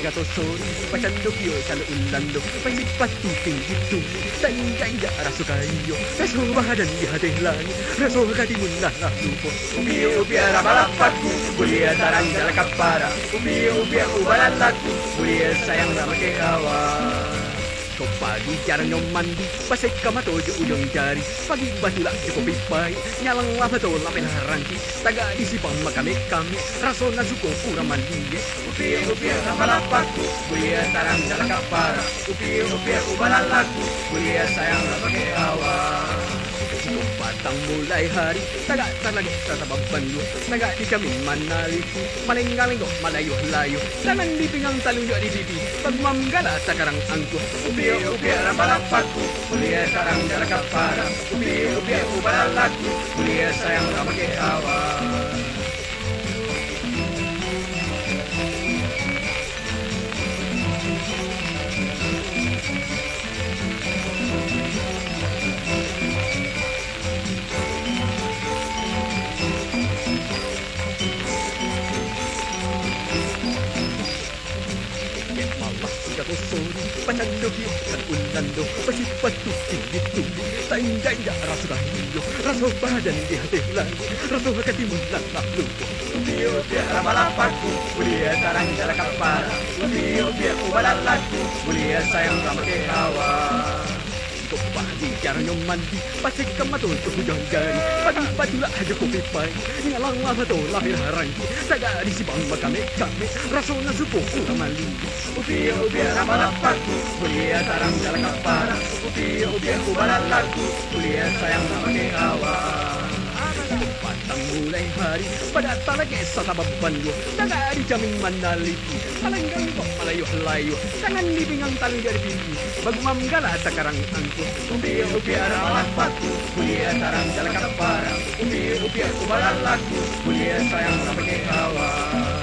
Gato sori, pasando kio salo ulando, pasipat tuting itu, tanda indah rasu kayo, rasu bahadan di hati langit, rasu katimun lah lupo. Ubi rabalapatku, bulia tarang jalan kapara, ubi ubalalakku, bulia sayang sama kawan. Kau pagi jarang mandi, pasai kamato je ujung jari, pagi batu lah je kopi pai, nyalang lava to lapen haranki, taga disipang makame kami, raso nasuko pura mandi. Ubi rabalapatku, bulia tarang jalan kapara, ubi ubalalakku, bulia sayang sama kawan. Batang mulai hari, taga lagi tatababan lu, taga di kami manaliku, malenggaling malayo layo, tangan di pinggang talunjuk di pipi, pagmam gala sakarang angku. Ubi rabalapatku, bulia tarang jalan kapara, ubi ubalalakku, bulia sayang sama kawan. Gato sori, pasando kio salo ulando, pasipat tuting itu, tanda indah rasu kayo, rasu bahadan di hati langit, rasu katimun lah lupo. Ubi rabalapatku, bulia tarang jalan kapara, ubi ubalalakku, bulia sayang sama kawan. Kau pagi jarang mandi, pasai kamato tu hujung jari, pagi batulah aja kopi pai, ngalang lava to lapir harangi, taga di sibang makame kami, raso nasuko pura mali. Ubi rabalapatku, bulia tarang jalan kapara, ubi ubalalakku, bulia sayang sama kawan. Batang mulai hari, pada talage sa tababan lo, taga di jaming manaliti, palanggang ko malayo layo, tangan di pingang tali dari pipi, bagumam gala sakarang angko. Ubi rabalapatku, bulia tarang jalan kapara, ubi ubalalakku, bulia sayang sama kawan.